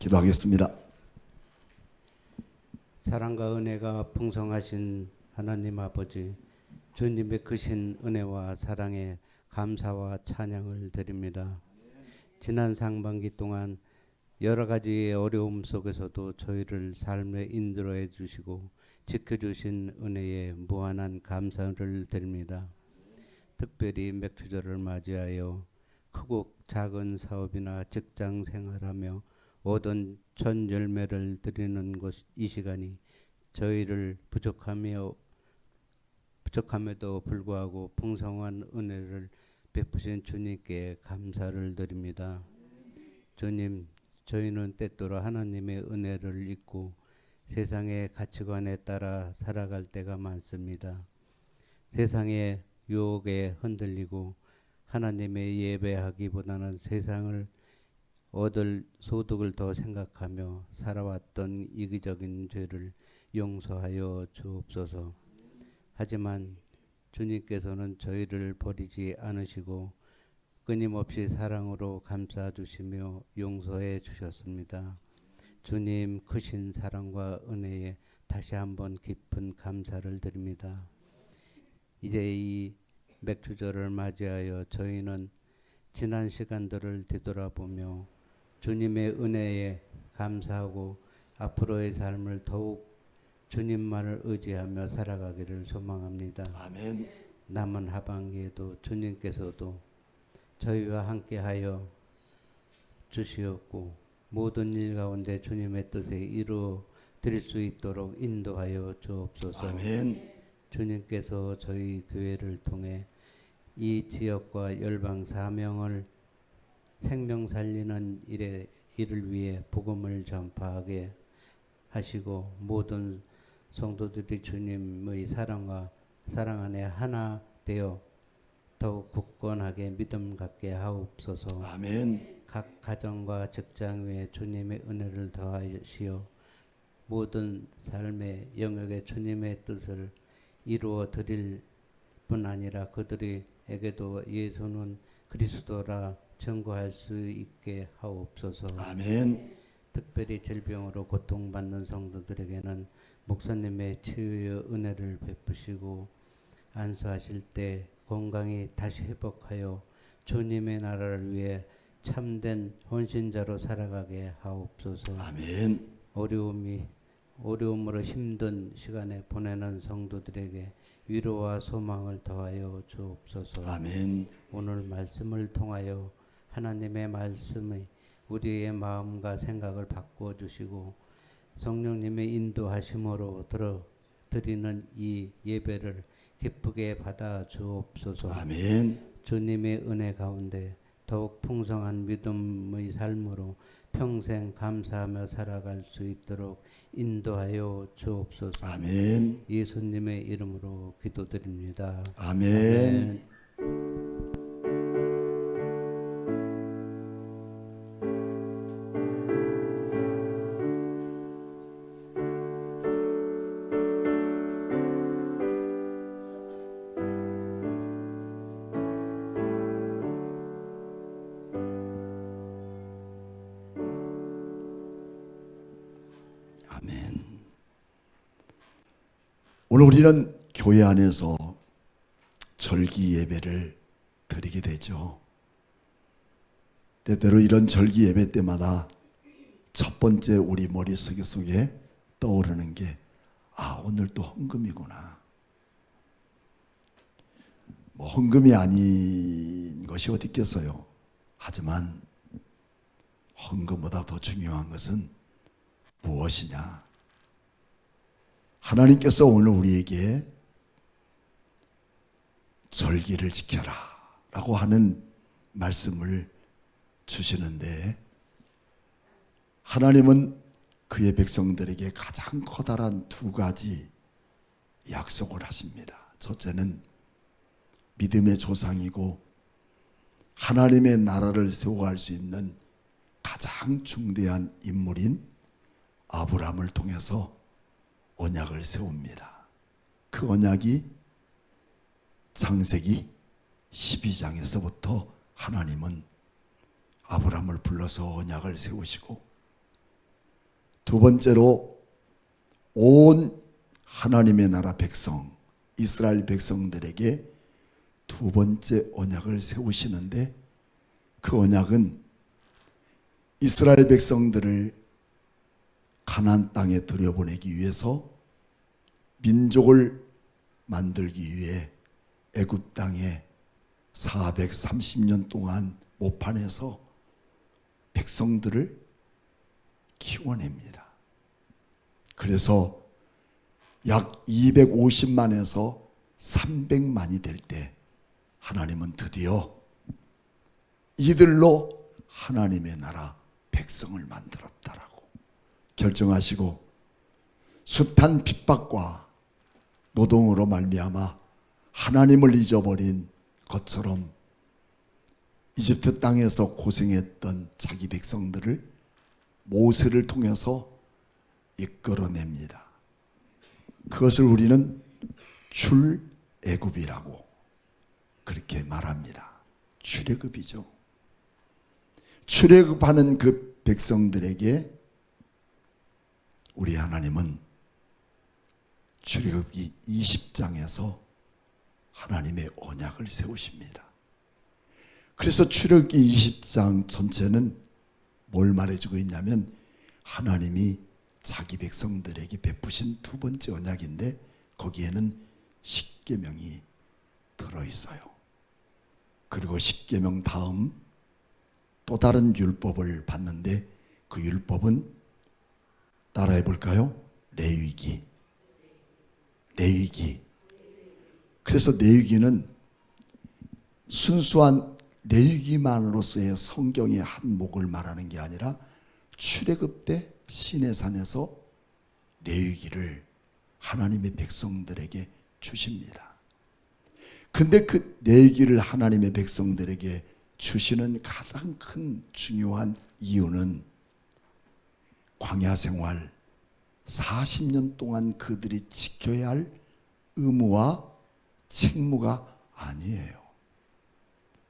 기도하겠습니다. 사랑과 은혜가 풍성하신 하나님 아버지, 주님의 크신 은혜와 사랑에 감사와 찬양을 드립니다. 지난 상반기 동안 여러 가지의 어려움 속에서도 저희를 삶에 인도해 주시고 지켜주신 은혜에 무한한 감사를 드립니다. 특별히 맥주절을 맞이하여 크고 작은 사업이나 직장 생활하며 얻은 첫 열매를 드리는 이 시간이 저희를 부족함에도 불구하고 풍성한 은혜를 베푸신 주님께 감사를 드립니다. 주님, 저희는 때때로 하나님의 은혜를 잊고 세상의 가치관에 따라 살아갈 때가 많습니다. 세상의 유혹에 흔들리고 하나님의 예배하기보다는 세상을 얻을 소득을 더 생각하며 살아왔던 이기적인 죄를 용서하여 주옵소서. 하지만 주님께서는 저희를 버리지 않으시고 끊임없이 사랑으로 감싸주시며 용서해 주셨습니다. 주님 크신 사랑과 은혜에 다시 한번 깊은 감사를 드립니다. 이제 이 맥주절을 맞이하여 저희는 지난 시간들을 되돌아보며 주님의 은혜에 감사하고 앞으로의 삶을 더욱 주님만을 의지하며 살아가기를 소망합니다. 아멘. 남은 하반기에도 주님께서도 저희와 함께하여 주시었고 모든 일 가운데 주님의 뜻에 이루어 드릴 수 있도록 인도하여 주옵소서. 아멘. 주님께서 저희 교회를 통해 이 지역과 열방 사명을 생명 살리는 일을 위해 복음을 전파하게 하시고 모든 성도들이 주님의 사랑 안에 하나 되어 더욱 굳건하게 믿음 갖게 하옵소서. 아멘. 각 가정과 직장 위에 주님의 은혜를 더하시어 모든 삶의 영역에 주님의 뜻을 이루어 드릴 뿐 아니라 그들에게도 예수는 그리스도라 증거할 수 있게 하옵소서. 아멘. 특별히 질병으로 고통받는 성도들에게는 목사님의 치유의 은혜를 베푸시고 안수하실 때 건강이 다시 회복하여 주님의 나라를 위해 참된 헌신자로 살아가게 하옵소서. 아멘. 어려움으로 힘든 시간에 보내는 성도들에게 위로와 소망을 더하여 주옵소서. 아멘. 오늘 말씀을 통하여 하나님의 말씀이 우리의 마음과 생각을 바꿔주시고 성령님의 인도하심으로 드리는 이 예배를 기쁘게 받아 주옵소서. 아멘. 주님의 은혜 가운데 더욱 풍성한 믿음의 삶으로 평생 감사하며 살아갈 수 있도록 인도하여 주옵소서. 아멘. 예수님의 이름으로 기도드립니다. 아멘. 아멘. 오늘 우리는 교회 안에서 절기 예배를 드리게 되죠. 때때로 이런 절기 예배 때마다 첫 번째 우리 머릿속에 떠오르는 게 오늘 또 헌금이구나. 뭐 헌금이 아닌 것이 어디 있겠어요. 하지만 헌금보다 더 중요한 것은 무엇이냐? 하나님께서 오늘 우리에게 절기를 지켜라 라고 하는 말씀을 주시는데, 하나님은 그의 백성들에게 가장 커다란 두 가지 약속을 하십니다. 첫째는 믿음의 조상이고 하나님의 나라를 세워갈 수 있는 가장 중대한 인물인 아브라함을 통해서 언약을 세웁니다. 그 언약이 창세기 12장에서부터 하나님은 아브라함을 불러서 언약을 세우시고 두 번째로 온 하나님의 나라 백성, 이스라엘 백성들에게 두 번째 언약을 세우시는데, 그 언약은 이스라엘 백성들을 가나안 땅에 들여보내기 위해서 민족을 만들기 위해 애굽 땅에 430년 동안 모판에서 백성들을 키워냅니다. 그래서 약 250만에서 300만이 될 때 하나님은 드디어 이들로 하나님의 나라 백성을 만들었다라고 결정하시고, 숱한 핍박과 노동으로 말미암아 하나님을 잊어버린 것처럼 이집트 땅에서 고생했던 자기 백성들을 모세를 통해서 이끌어냅니다. 그것을 우리는 출애굽이라고 그렇게 말합니다. 출애굽이죠. 출애굽하는 그 백성들에게 우리 하나님은 출애굽기 20장에서 하나님의 언약을 세우십니다. 그래서 출애굽기 20장 전체는 뭘 말해주고 있냐면, 하나님이 자기 백성들에게 베푸신 두 번째 언약인데, 거기에는 십계명이 들어있어요. 그리고 십계명 다음 또 다른 율법을 받는데, 그 율법은 따라해 볼까요? 레위기. 그래서 레위기는 순수한 레위기만으로서의 성경의 한 목을 말하는 게 아니라, 출애굽 때 시내산에서 레위기를 하나님의 백성들에게 주십니다. 근데 그 레위기를 하나님의 백성들에게 주시는 가장 큰 중요한 이유는, 광야 생활 40년 동안 그들이 지켜야 할 의무와 책무가 아니에요.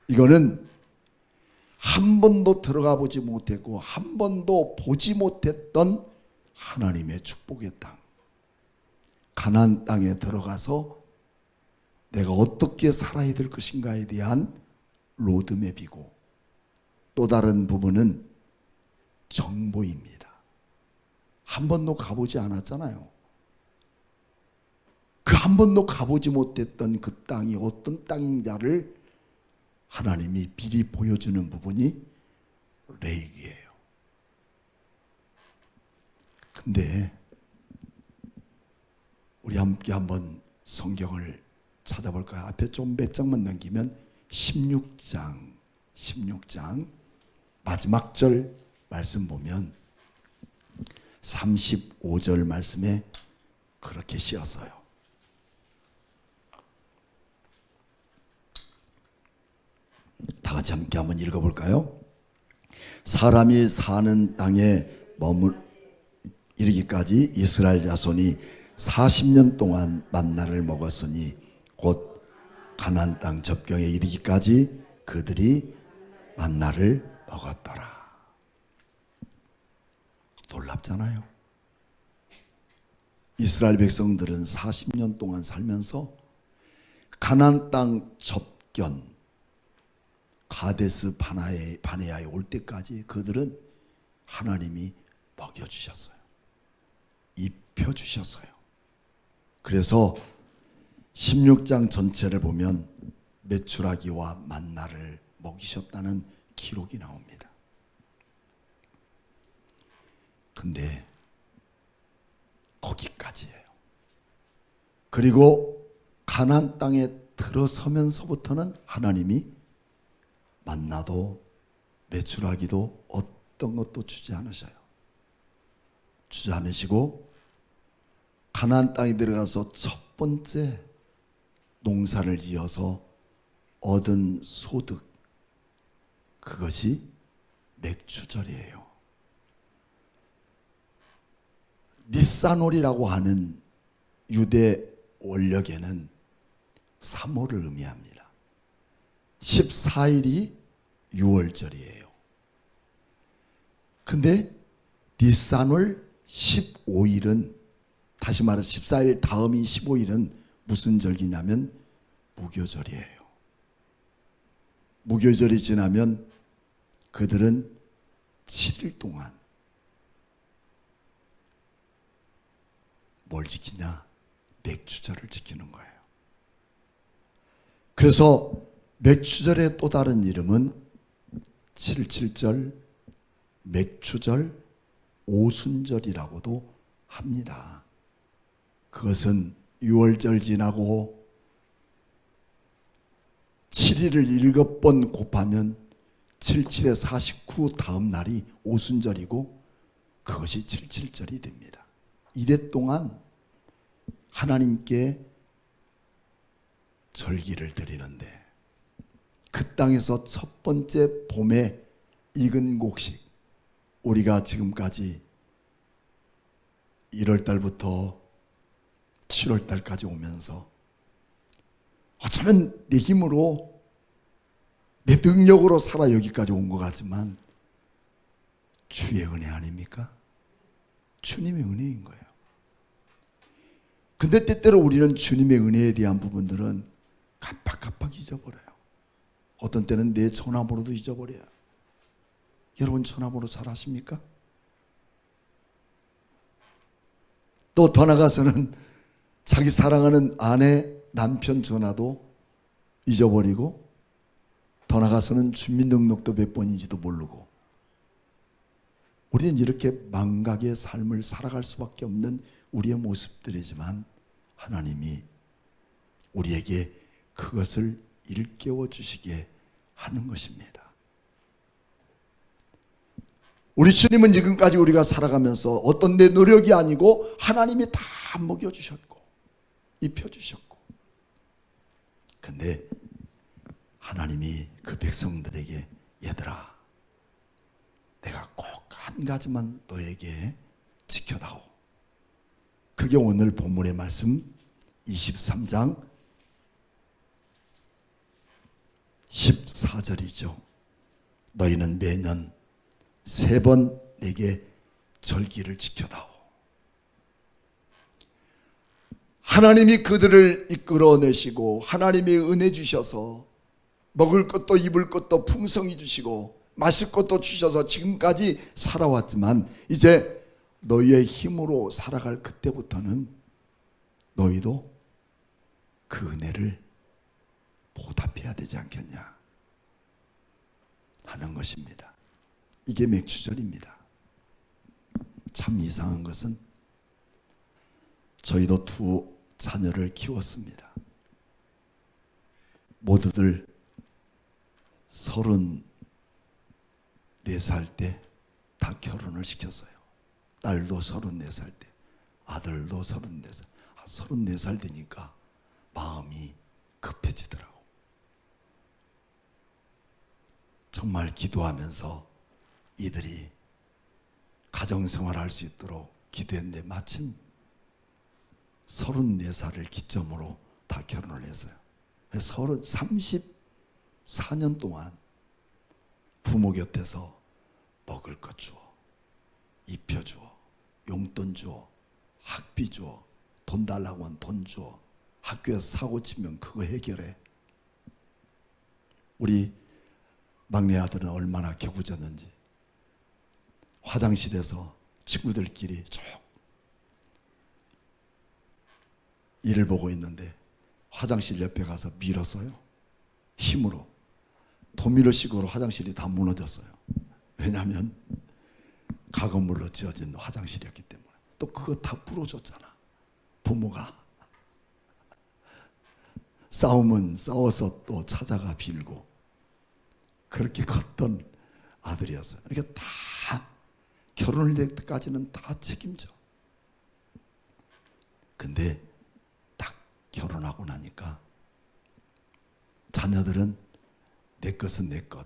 이거는 한 번도 들어가 보지 못했고 한 번도 보지 못했던 하나님의 축복의 땅, 가나안 땅에 들어가서 내가 어떻게 살아야 될 것인가에 대한 로드맵이고, 또 다른 부분은 정보입니다. 한 번도 가보지 않았잖아요. 그 한 번도 가보지 못했던 그 땅이 어떤 땅인가를 하나님이 미리 보여주는 부분이 레위기예요. 근데 우리 함께 한번 성경을 찾아볼까요? 앞에 좀 몇 장만 넘기면 16장 마지막 절 말씀 보면 35절 말씀에 그렇게 씌었어요. 다 같이 함께 한번 읽어볼까요? 사람이 사는 땅에 이르기까지 이스라엘 자손이 40년 동안 만나를 먹었으니, 곧 가나안 땅 접경에 이르기까지 그들이 만나를 먹었더라. 놀랍잖아요. 이스라엘 백성들은 40년 동안 살면서 가나안 땅 접견 가데스 바네아에 올 때까지 그들은 하나님이 먹여주셨어요. 입혀주셨어요. 그래서 16장 전체를 보면 메추라기와 만나를 먹이셨다는 기록이 나옵니다. 근데 거기까지예요. 그리고 가나안 땅에 들어서면서부터는 하나님이 만나도 메추라기도 어떤 것도 주지 않으셔요. 주지 않으시고 가나안 땅에 들어가서 첫 번째 농사를 지어서 얻은 소득, 그것이 맥추절이에요. 니산월이라고 하는 유대 원력에는 3월을 의미합니다. 14일이 6월절이에요. 근데 니산월 15일은 다시 말해 14일 다음이 15일은 무슨 절기냐면 무교절이에요. 무교절이 지나면 그들은 7일 동안 뭘 지키냐? 맥추절을 지키는 거예요. 그래서 맥추절의 또 다른 이름은 77절, 맥추절, 오순절이라고도 합니다. 그것은 6월절 지나고 7일을 7번 곱하면 77에 49 다음 날이 오순절이고 그것이 77절이 됩니다. 이래 동안 하나님께 절기를 드리는데 그 땅에서 첫 번째 봄에 익은 곡식, 우리가 지금까지 1월 달부터 7월 달까지 오면서 어쩌면 내 힘으로 내 능력으로 살아 여기까지 온 것 같지만 주의 은혜 아닙니까? 주님의 은혜인 거예요. 근데 때때로 우리는 주님의 은혜에 대한 부분들은 깜빡깜빡 잊어버려요. 어떤 때는 내 전화번호도 잊어버려요. 여러분 전화번호 잘 아십니까? 또 더 나가서는 자기 사랑하는 아내, 남편 전화도 잊어버리고 더 나가서는 주민등록도 몇 번인지도 모르고 우리는 이렇게 망각의 삶을 살아갈 수밖에 없는 우리의 모습들이지만 하나님이 우리에게 그것을 일깨워 주시게 하는 것입니다. 우리 주님은 지금까지 우리가 살아가면서 어떤 내 노력이 아니고 하나님이 다 먹여주셨고 입혀주셨고 근데 하나님이 그 백성들에게 얘들아 내가 꼭 한 가지만 너에게 지켜다오. 그게 오늘 본문의 말씀 23장 14절이죠. 너희는 매년 3번 내게 절기를 지켜다오. 하나님이 그들을 이끌어내시고 하나님이 은혜 주셔서 먹을 것도 입을 것도 풍성히 주시고 마실 것도 주셔서 지금까지 살아왔지만 이제 너희의 힘으로 살아갈 그때부터는 너희도 그 은혜를 보답해야 되지 않겠냐 하는 것입니다. 이게 맥추절입니다. 참 이상한 것은 저희도 2 자녀를 키웠습니다. 모두들 34살 때 다 결혼을 시켰어요. 딸도 34살 때, 아들도 34살. 34살 되니까 마음이 급해지더라고. 정말 기도하면서 이들이 가정생활을 할 수 있도록 기도했는데 마침 34살을 기점으로 다 결혼을 했어요. 34년 동안 부모 곁에서 먹을 것 주어, 입혀주어, 용돈 주어, 학비 주어, 돈 달라고 하면 돈 주어, 학교에서 사고 치면 그거 해결해. 우리 막내 아들은 얼마나 개구졌는지 화장실에서 친구들끼리 쭉 일을 보고 있는데 화장실 옆에 가서 밀었어요. 힘으로. 도미노식으로 화장실이 다 무너졌어요. 왜냐하면 가건물로 지어진 화장실이었기 때문에. 또 그거 다 부러졌잖아. 부모가 싸우면 싸워서 또 찾아가 빌고 그렇게 컸던 아들이었어요. 그러니까 다 결혼을 될 때까지는 다 책임져. 근데 딱 결혼하고 나니까 자녀들은 내 것은 내 것,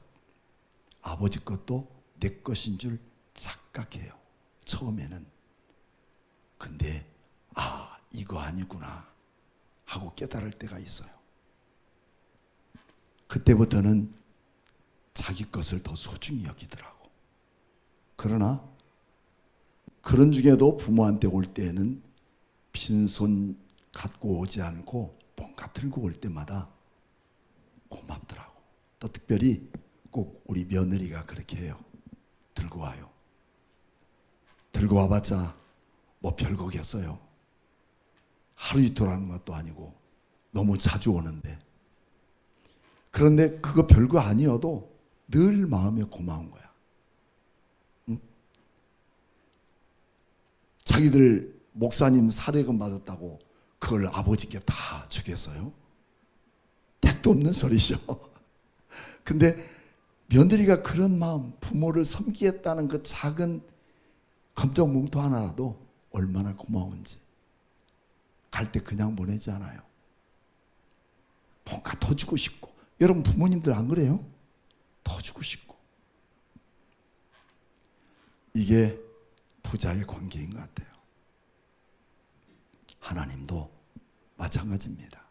아버지 것도 내 것인 줄 착각해요. 처음에는. 근데 아 이거 아니구나 하고 깨달을 때가 있어요. 그때부터는 자기 것을 더 소중히 여기더라고. 그러나 그런 중에도 부모한테 올 때에는 빈손 갖고 오지 않고 뭔가 들고 올 때마다 고맙더라고. 또 특별히 꼭 우리 며느리가 그렇게 해요. 들고 와요. 들고 와봤자 뭐 별거겠어요. 하루 이틀 하는 것도 아니고 너무 자주 오는데, 그런데 그거 별거 아니어도 늘 마음에 고마운 거야. 응? 자기들 목사님 사례금 받았다고 그걸 아버지께 다 주겠어요? 택도 없는 소리죠. 근데 며느리가 그런 마음, 부모를 섬기겠다는 그 작은 검정 뭉토 하나라도 얼마나 고마운지. 갈 때 그냥 보내지 않아요. 뭔가 더 주고 싶고. 여러분 부모님들 안 그래요? 더 주고 싶고. 이게 부자의 관계인 것 같아요. 하나님도 마찬가지입니다.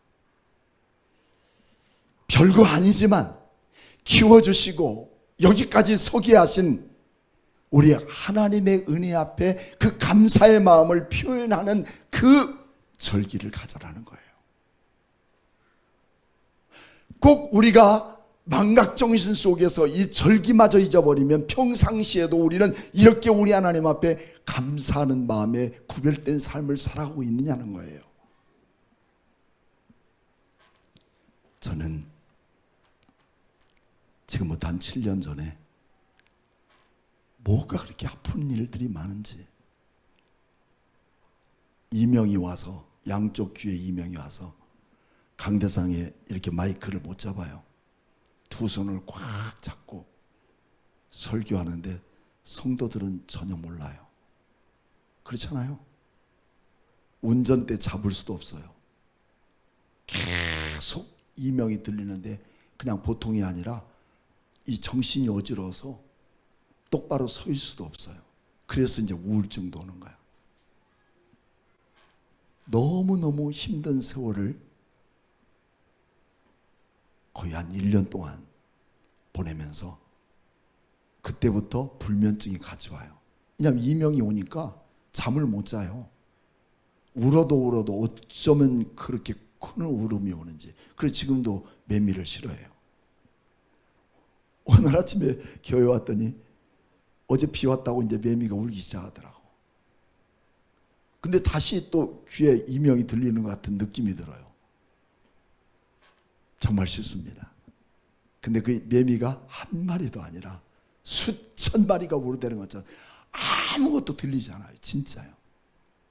별거 아니지만 키워주시고 여기까지 서게 하신 우리 하나님의 은혜 앞에 그 감사의 마음을 표현하는 그 절기를 가져라는 거예요. 꼭 우리가 망각정신 속에서 이 절기마저 잊어버리면 평상시에도 우리는 이렇게 우리 하나님 앞에 감사하는 마음에 구별된 삶을 살아가고 있느냐는 거예요. 저는 지금부터 한 7년 전에 뭐가 그렇게 아픈 일들이 많은지, 이명이 와서, 양쪽 귀에 이명이 와서 강대상에 이렇게 마이크를 못 잡아요. 두 손을 꽉 잡고 설교하는데 성도들은 전혀 몰라요. 그렇잖아요. 운전대 잡을 수도 없어요. 계속 이명이 들리는데 그냥 보통이 아니라 이 정신이 어지러워서 똑바로 서 있을 수도 없어요. 그래서 이제 우울증도 오는 거야. 너무너무 힘든 세월을 거의 한 1년 동안 보내면서 그때부터 불면증이 같이 와요. 왜냐하면 이명이 오니까 잠을 못 자요. 울어도 어쩌면 그렇게 큰 울음이 오는지. 그래서 지금도 매미를 싫어해요. 오늘 아침에 교회 왔더니 어제 비 왔다고 이제 매미가 울기 시작하더라고. 근데 다시 또 귀에 이명이 들리는 것 같은 느낌이 들어요. 정말 싫습니다. 근데 그 매미가 한 마리도 아니라 수천 마리가 우르대는 것처럼 아무것도 들리지 않아요. 진짜요.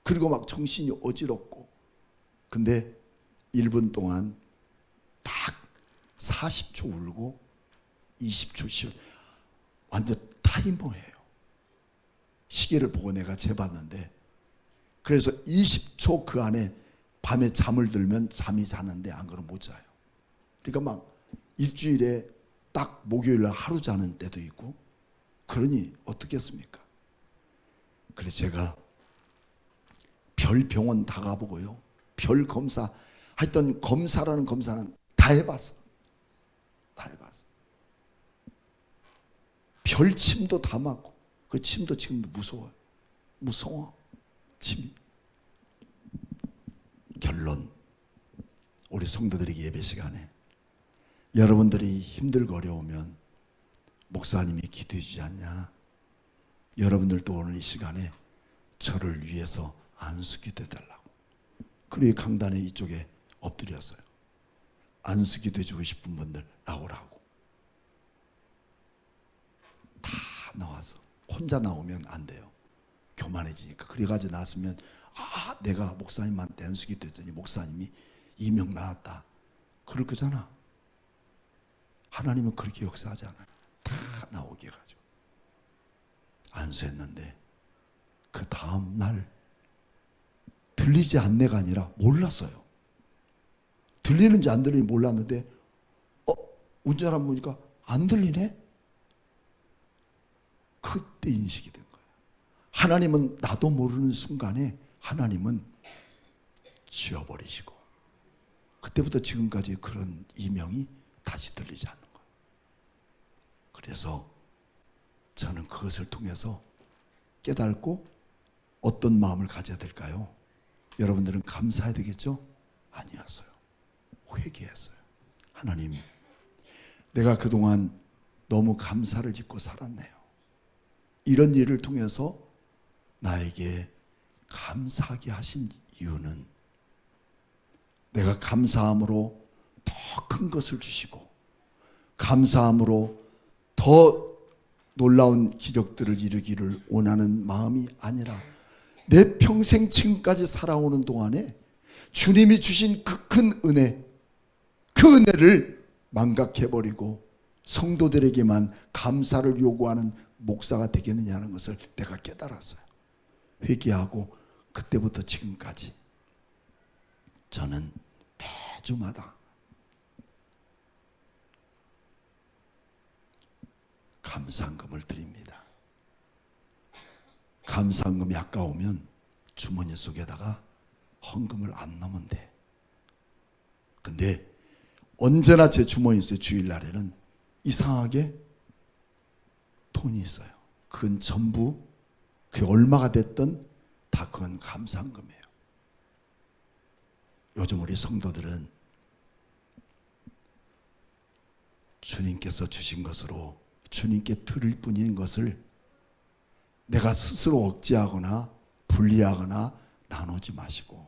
그리고 막 정신이 어지럽고. 근데 1분 동안 딱 40초 울고 20초 쉬어. 완전 타이머예요. 시계를 보고 내가 재봤는데, 그래서 20초 그 안에 밤에 잠을 들면 잠이 자는데 안 그러면 못 자요. 그러니까 막 일주일에 딱 목요일날 하루 자는 때도 있고. 그러니 어떻겠습니까? 그래서 제가 별 병원 다 가보고요, 별 검사, 하여튼 검사라는 검사는 다 해봤어. 다 해봤어. 별 침도 다 맞고. 그 침도 지금도 무서워요. 무서워, 침이. 결론, 우리 성도들이 예배 시간에 여러분들이 힘들고 어려우면 목사님이 기도해 주지 않냐? 여러분들도 오늘 이 시간에 저를 위해서 안수기도 해달라고. 그리고 강단에 이쪽에 엎드렸어요. 안수기도 해주고 싶은 분들 나오라고. 다 나와서. 혼자 나오면 안 돼요. 교만해지니까. 그래가지고 나왔으면 내가 목사님한테 안수기도 했더니 목사님이 이명 나왔다, 그럴 거잖아. 하나님은 그렇게 역사하지 않아요. 다 나오게 해가지고 안수했는데 그 다음 날 들리지 않네가 아니라 몰랐어요. 들리는지 안 들리는지 몰랐는데 운전하면 보니까 안 들리네? 그때 인식이 된 거예요. 하나님은 나도 모르는 순간에 하나님은 지워버리시고, 그때부터 지금까지 그런 이명이 다시 들리지 않는 거예요. 그래서 저는 그것을 통해서 깨닫고 어떤 마음을 가져야 될까요? 여러분들은 감사해야 되겠죠? 아니었어요. 회개했어요. 하나님, 내가 그동안 너무 감사를 짓고 살았네요. 이런 일을 통해서 나에게 감사하게 하신 이유는 내가 감사함으로 더 큰 것을 주시고 감사함으로 더 놀라운 기적들을 이루기를 원하는 마음이 아니라 내 평생 지금까지 살아오는 동안에 주님이 주신 그 큰 은혜, 그 은혜를 망각해버리고 성도들에게만 감사를 요구하는 목사가 되겠느냐는 것을 내가 깨달았어요. 회개하고 그때부터 지금까지 저는 매주마다 감사헌금을 드립니다. 감사헌금이 아까우면 주머니 속에다가 헌금을 안 넣으면 돼. 근데 언제나 제 주머니에 있어요. 주일날에는 이상하게 돈이 있어요. 그건 전부 그게 얼마가 됐든 다 그건 감사헌금이에요. 요즘 우리 성도들은 주님께서 주신 것으로 주님께 드릴 뿐인 것을 내가 스스로 억제하거나 분리하거나 나누지 마시고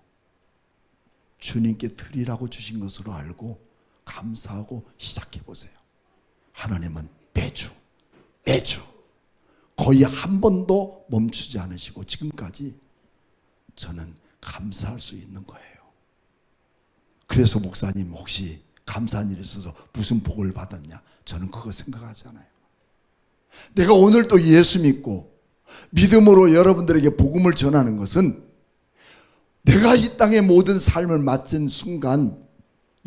주님께 드리라고 주신 것으로 알고 감사하고 시작해 보세요. 하나님은 매주 거의 한 번도 멈추지 않으시고 지금까지 저는 감사할 수 있는 거예요. 그래서 목사님 혹시 감사한 일이 있어서 무슨 복을 받았냐? 저는 그거 생각하지 않아요. 내가 오늘 또 예수 믿고 믿음으로 여러분들에게 복음을 전하는 것은 내가 이 땅의 모든 삶을 마친 순간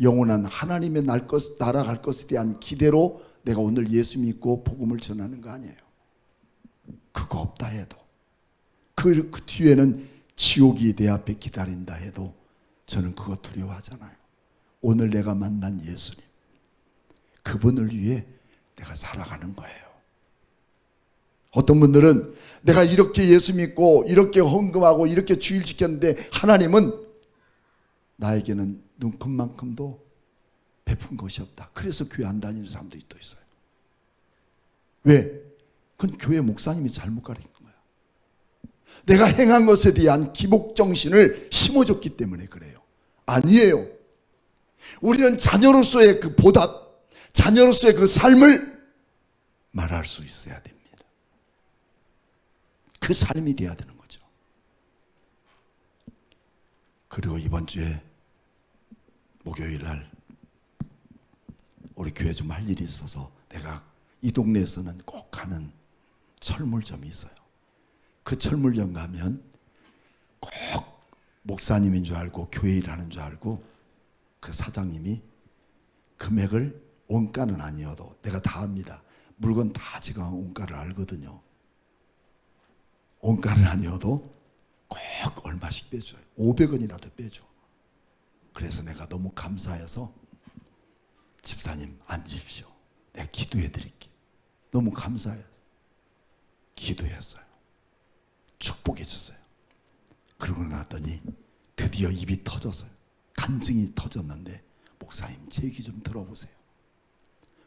영원한 하나님의 나라 갈 것에 대한 기대로 내가 오늘 예수 믿고 복음을 전하는 거 아니에요. 그거 없다 해도 그 뒤에는 지옥이 내 앞에 기다린다 해도 저는 그거 두려워하잖아요. 오늘 내가 만난 예수님, 그분을 위해 내가 살아가는 거예요. 어떤 분들은 내가 이렇게 예수 믿고 이렇게 헌금하고 이렇게 주일 지켰는데 하나님은 나에게는 눈금만큼도 베푼 것이 없다. 그래서 교회 안 다니는 사람들이 또 있어요. 왜? 그건 교회 목사님이 잘못 가르친 거야. 내가 행한 것에 대한 기복정신을 심어줬기 때문에 그래요. 아니에요. 우리는 자녀로서의 그 보답, 자녀로서의 그 삶을 말할 수 있어야 됩니다. 그 삶이 돼야 되는 거죠. 그리고 이번 주에 목요일 날 우리 교회 좀 할 일이 있어서 내가 이 동네에서는 꼭 가는 철물점이 있어요. 그 철물점 가면 꼭 목사님인 줄 알고 교회 일하는 줄 알고 그 사장님이 금액을 원가는 아니어도 내가 다 압니다. 물건 다 제가 원가를 알거든요. 원가는 아니어도 꼭 얼마씩 빼줘요. 500원이라도 빼줘. 그래서 내가 너무 감사해서 집사님 앉으십시오. 내가 기도해 드릴게. 너무 감사해요. 기도했어요. 축복해 줬어요. 그러고 나더니 드디어 입이 터졌어요. 간증이 터졌는데 목사님 제 얘기 좀 들어보세요.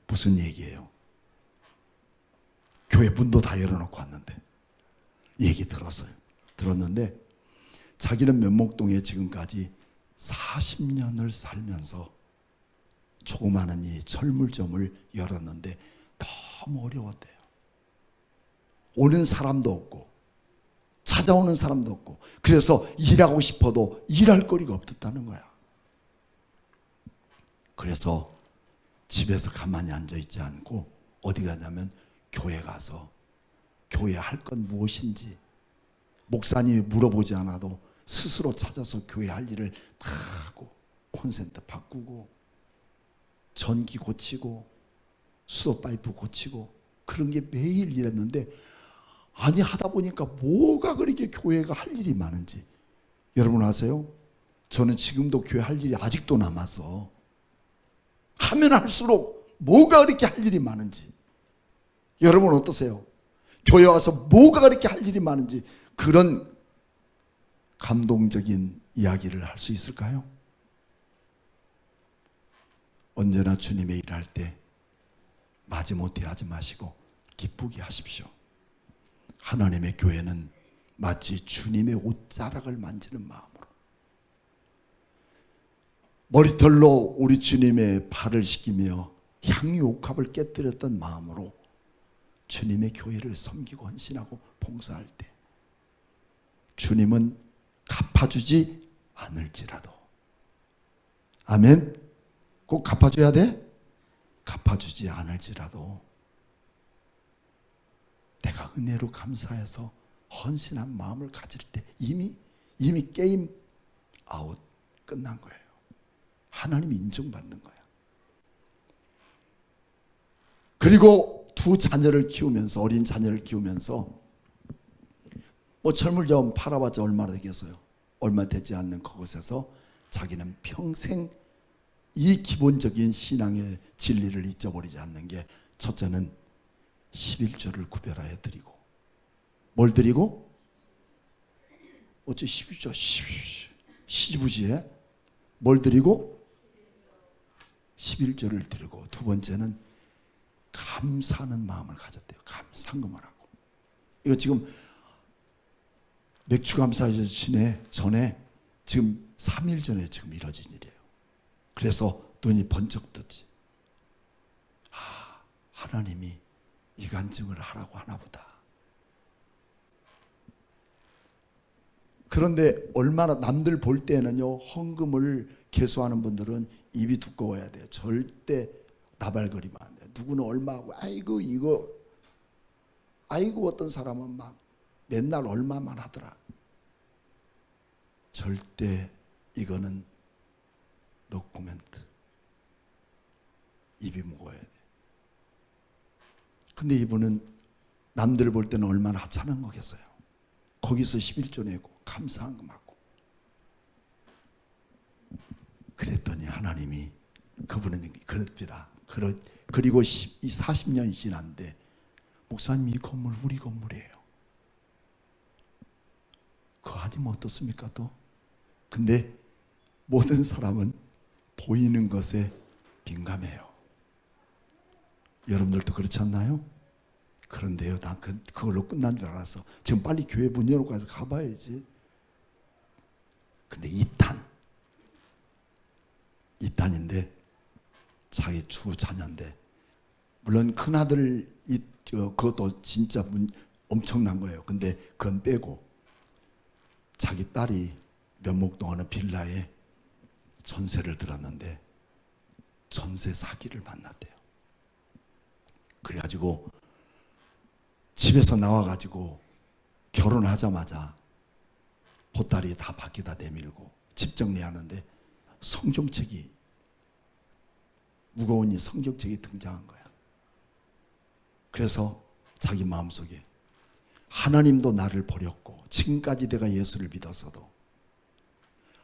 무슨 얘기예요? 교회 문도 다 열어놓고 왔는데 얘기 들었어요. 들었는데 자기는 면목동에 지금까지 40년을 살면서 조그마한 이 철물점을 열었는데 너무 어려웠대요. 오는 사람도 없고 찾아오는 사람도 없고 그래서 일하고 싶어도 일할 거리가 없었다는 거야. 그래서 집에서 가만히 앉아있지 않고 어디 가냐면 교회 가서 교회 할 건 무엇인지 목사님이 물어보지 않아도 스스로 찾아서 교회 할 일을 다 하고 콘센트 바꾸고 전기 고치고 수도 파이프 고치고 그런 게 매일 일했는데 아니 하다 보니까 뭐가 그렇게 교회가 할 일이 많은지 여러분 아세요? 저는 지금도 교회 할 일이 아직도 남아서 하면 할수록 뭐가 그렇게 할 일이 많은지 여러분 어떠세요? 교회 와서 뭐가 그렇게 할 일이 많은지 그런 감동적인 이야기를 할 수 있을까요? 언제나 주님의 일을 할 때 마지못해 하지 마시고 기쁘게 하십시오. 하나님의 교회는 마치 주님의 옷자락을 만지는 마음으로, 머리털로 우리 주님의 발을 씻기며 향유 옥합을 깨뜨렸던 마음으로 주님의 교회를 섬기고 헌신하고 봉사할 때 주님은 갚아주지 않을지라도, 아멘. 꼭 갚아줘야 돼? 갚아주지 않을지라도 내가 은혜로 감사해서 헌신한 마음을 가질 때 이미 게임 아웃, 끝난 거예요. 하나님이 인정받는 거야. 그리고 두 자녀를 키우면서, 어린 자녀를 키우면서, 뭐 철물점 팔아봤자 얼마나 되겠어요? 얼마 되지 않는 그곳에서 자기는 평생 이 기본적인 신앙의 진리를 잊어버리지 않는 게, 첫째는 11조를 구별하여 드리고, 뭘 드리고? 어째 11조, 시지부지에 뭘 드리고? 11조를 드리고, 두 번째는 감사하는 마음을 가졌대요. 감상금을 하고. 이거 지금 맥주감사절 전에 지금 3일 전에 지금 이뤄진 일이에요. 그래서 눈이 번쩍 뜨지. 아, 하나님이 이 간증을 하라고 하나 보다. 그런데 얼마나 남들 볼 때는요, 헌금을 계수하는 분들은 입이 두꺼워야 돼요. 절대 나발거리면 안 돼요. 누구는 얼마하고, 아이고 이거, 아이고 어떤 사람은 막 맨날 얼마만 하더라. 절대 이거는 노 코멘트. 입이 무거워야 돼. 근데 이분은 남들 볼 때는 얼마나 하찮은 거겠어요. 거기서 11조 내고 감사한 거 맞고. 그랬더니 하나님이, 그분은 그럽니다. 그리고 이 40년이 지났는데, 목사님 이 건물 우리 건물이에요. 그거 아니면 어떻습니까 또? 근데 모든 사람은 보이는 것에 민감해요. 여러분들도 그렇지 않나요? 그런데요, 난 그걸로 끝난 줄 알았어. 지금 빨리 교회 문 열고 가서 가봐야지. 근데 2탄인데 자기 주 자녀인데, 물론 큰아들 그것도 진짜 엄청난 거예요. 근데 그건 빼고 자기 딸이 면목동 어느 빌라에 전세를 들었는데 전세 사기를 만났대요. 그래가지고 집에서 나와가지고 결혼하자마자 보따리 다 밖에다 내밀고 집 정리하는데 성경책이, 무거운 이 성경책이 등장한 거야. 그래서 자기 마음속에, 하나님도 나를 버렸고 지금까지 내가 예수를 믿었어도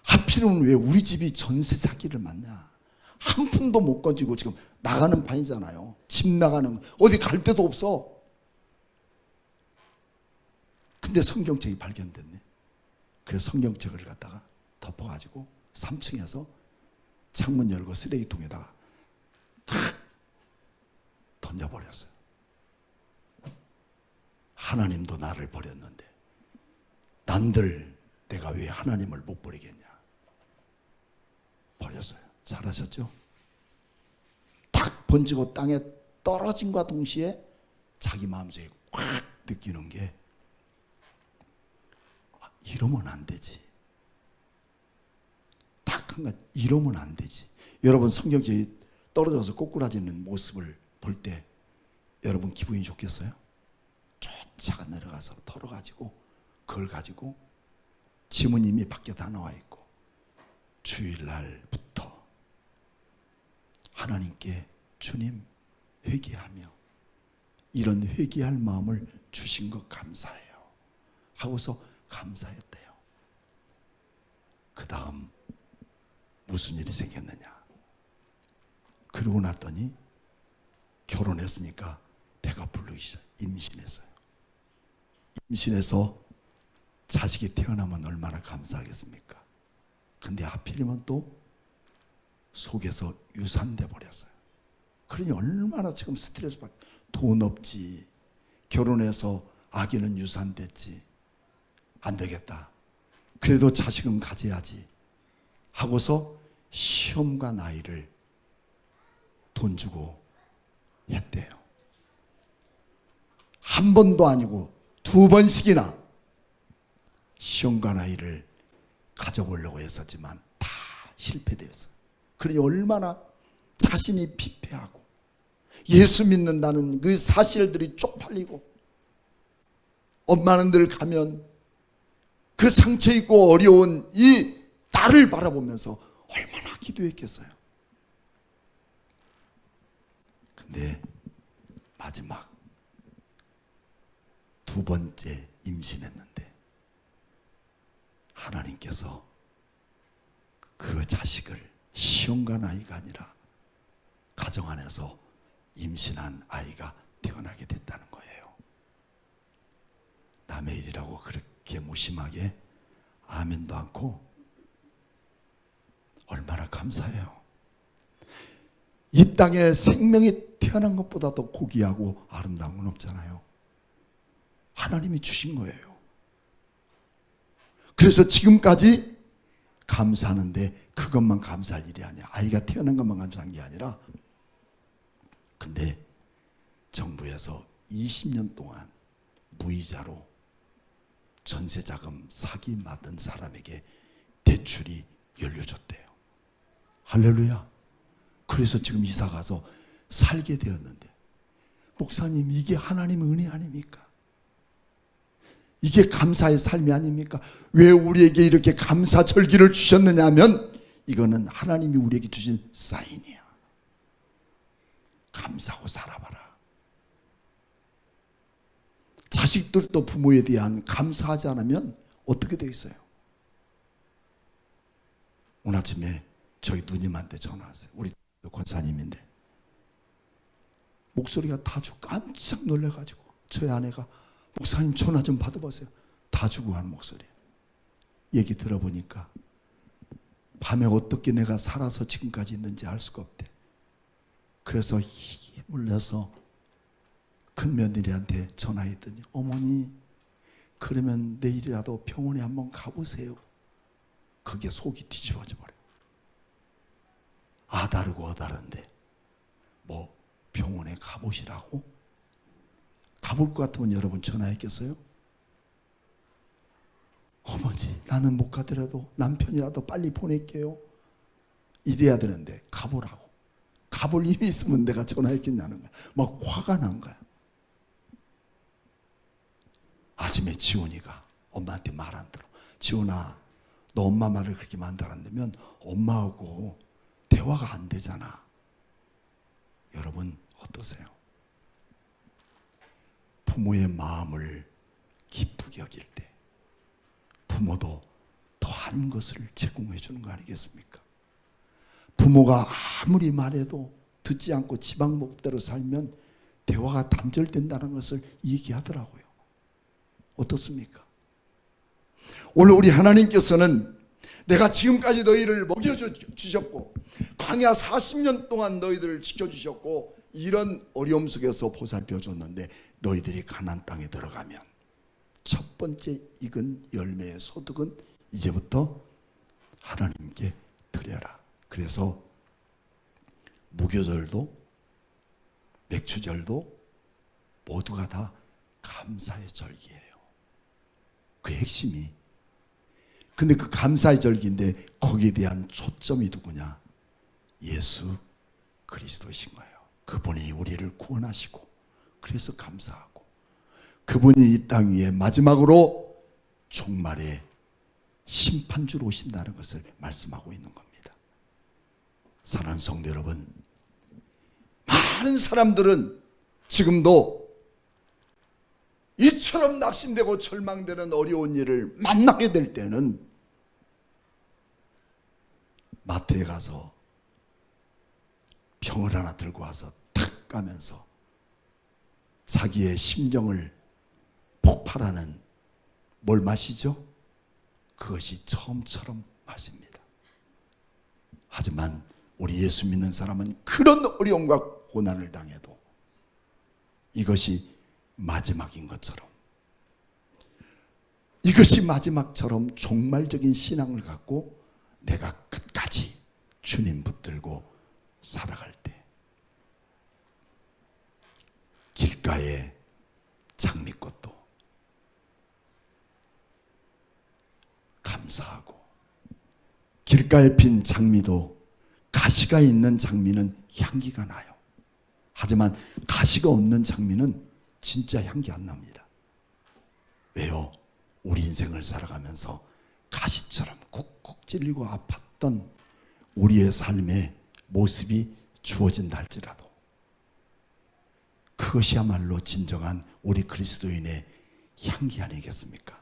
하필이면 왜 우리 집이 전세 사기를 맞냐. 한 푼도 못 건지고 지금 나가는 판이잖아요. 집 나가는, 어디 갈 데도 없어. 근데 성경책이 발견됐네. 그래서 성경책을 갖다가 덮어가지고 3층에서 창문 열고 쓰레기통에다가 탁 던져버렸어요. 하나님도 나를 버렸는데 난들 내가 왜 하나님을 못 버리겠냐. 버렸어요. 잘하셨죠? 탁 번지고 땅에 떨어진과 동시에 자기 마음속에 확 느끼는 게, 이러면 안 되지. 딱 한 가지, 이러면 안 되지. 여러분 성경책이 떨어져서 꼬꾸라지는 모습을 볼 때 여러분 기분이 좋겠어요? 쫓아가 내려가서 털어가지고 그걸 가지고 짐은 이미 밖에 다 나와 있고 주일날부터 하나님께 주님 회개하며 이런 회개할 마음을 주신 것 감사해요 하고서 감사했대요. 그 다음 무슨 일이 생겼느냐. 그러고 났더니 결혼했으니까 배가 부르기 시작. 임신했어요. 임신해서 자식이 태어나면 얼마나 감사하겠습니까? 근데 하필이면 또 속에서 유산돼 버렸어요. 그러니 얼마나 지금 스트레스 받고, 돈 없지, 결혼해서 아기는 유산됐지, 안 되겠다, 그래도 자식은 가져야지 하고서 시험과 나이를 돈 주고 했대요. 한 번도 아니고 2번씩이나 시험과 나이를 가져보려고 했었지만 다 실패되었어요. 그러니 얼마나 자신이 피폐하고 예수 믿는다는 그 사실들이 쪽팔리고, 엄마는 늘 가면 그 상처 있고 어려운 이 딸을 바라보면서 얼마나 기도했겠어요. 근데 마지막 2번째 임신했는데 하나님께서 그 자식을 시험과 나이가 아니라 가정 안에서 임신한 아이가 태어나게 됐다는 거예요. 남의 일이라고 그렇게 무심하게 아멘도 않고 얼마나 감사해요. 이 땅에 생명이 태어난 것보다 더 고귀하고 아름다운 건 없잖아요. 하나님이 주신 거예요. 그래서 지금까지 감사하는데 그것만 감사할 일이 아니야. 아이가 태어난 것만 감사한 게 아니라, 근데 정부에서 20년 동안 무이자로 전세자금 사기 받은 사람에게 대출이 열려줬대요. 할렐루야. 그래서 지금 이사 가서 살게 되었는데, 목사님, 이게 하나님의 은혜 아닙니까? 이게 감사의 삶이 아닙니까? 왜 우리에게 이렇게 감사절기를 주셨느냐 하면 이거는 하나님이 우리에게 주신 사인이야. 감사하고 살아봐라. 자식들도 부모에 대한 감사하지 않으면 어떻게 되겠어요? 오늘 아침에 저희 누님한테 전화 왔어요. 우리 권사님인데 목소리가 다주 깜짝 놀라가지고 저희 아내가 목사님 전화 좀 받아보세요. 다주고 하는 목소리. 얘기 들어보니까 밤에 어떻게 내가 살아서 지금까지 있는지 알 수가 없대. 그래서 힘을 내서 큰 며느리한테 전화했더니, 어머니, 그러면 내일이라도 병원에 한번 가보세요. 그게 속이 뒤집어져 버려요. 아다르고 어다른데 뭐 병원에 가보시라고? 가볼 것 같으면 여러분 전화했겠어요? 어머니, 나는 못 가더라도 남편이라도 빨리 보낼게요. 이래야 되는데 가보라고. 가볼 힘이 있으면 내가 전화했겠냐는 거야. 막 화가 난 거야. 아침에 지훈이가 엄마한테 말 안 들어. 지훈아, 너 엄마 말을 그렇게 만들었다면 엄마하고 대화가 안 되잖아. 여러분 어떠세요? 부모의 마음을 기쁘게 여길 때 부모도 더한 것을 제공해 주는 거 아니겠습니까? 부모가 아무리 말해도 듣지 않고 지방목대로 살면 대화가 단절된다는 것을 얘기하더라고요. 어떻습니까? 오늘 우리 하나님께서는 내가 지금까지 너희를 먹여주셨고 광야 40년 동안 너희들을 지켜주셨고 이런 어려움 속에서 보살펴줬는데, 너희들이 가나안 땅에 들어가면 첫 번째 익은 열매의 소득은 이제부터 하나님께 드려라. 그래서 무교절도 맥주절도 모두가 다 감사의 절기예요. 그 핵심이. 근데 그 감사의 절기인데 거기에 대한 초점이 누구냐? 예수 그리스도이신 거예요. 그분이 우리를 구원하시고 그래서 감사하고, 그분이 이 땅 위에 마지막으로 종말에 심판주로 오신다는 것을 말씀하고 있는 겁니다. 사랑하는 성도 여러분, 많은 사람들은 지금도 이처럼 낙심되고 절망되는 어려운 일을 만나게 될 때는 마트에 가서 병을 하나 들고 와서 탁 까면서 자기의 심정을 폭발하는 뭘 마시죠? 그것이 처음처럼 마십니다. 하지만 우리 예수 믿는 사람은 그런 어려움과 고난을 당해도 이것이 마지막인 것처럼, 이것이 마지막처럼 종말적인 신앙을 갖고 내가 끝까지 주님 붙들고 살아갈 때 길가의 장미꽃도 감사하고, 길가에 핀 장미도, 가시가 있는 장미는 향기가 나요. 하지만 가시가 없는 장미는 진짜 향기 안 납니다. 왜요? 우리 인생을 살아가면서 가시처럼 쿡쿡 찔리고 아팠던 우리의 삶의 모습이 주어진다 할지라도 그것이야말로 진정한 우리 그리스도인의 향기 아니겠습니까?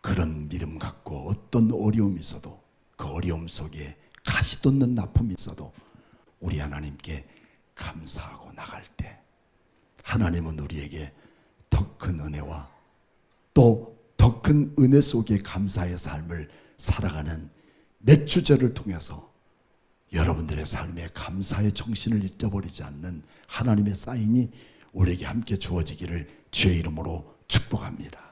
그런 믿음 갖고 어떤 어려움이 있어도 그 어려움 속에 가시 돋는 납품이 있어도 우리 하나님께 감사하고 나갈 때 하나님은 우리에게 더 큰 은혜와 또 더 큰 은혜 속에 감사의 삶을 살아가는 맥주제를 통해서 여러분들의 삶에 감사의 정신을 잊어버리지 않는 하나님의 사인이 우리에게 함께 주어지기를 주의 이름으로 축복합니다.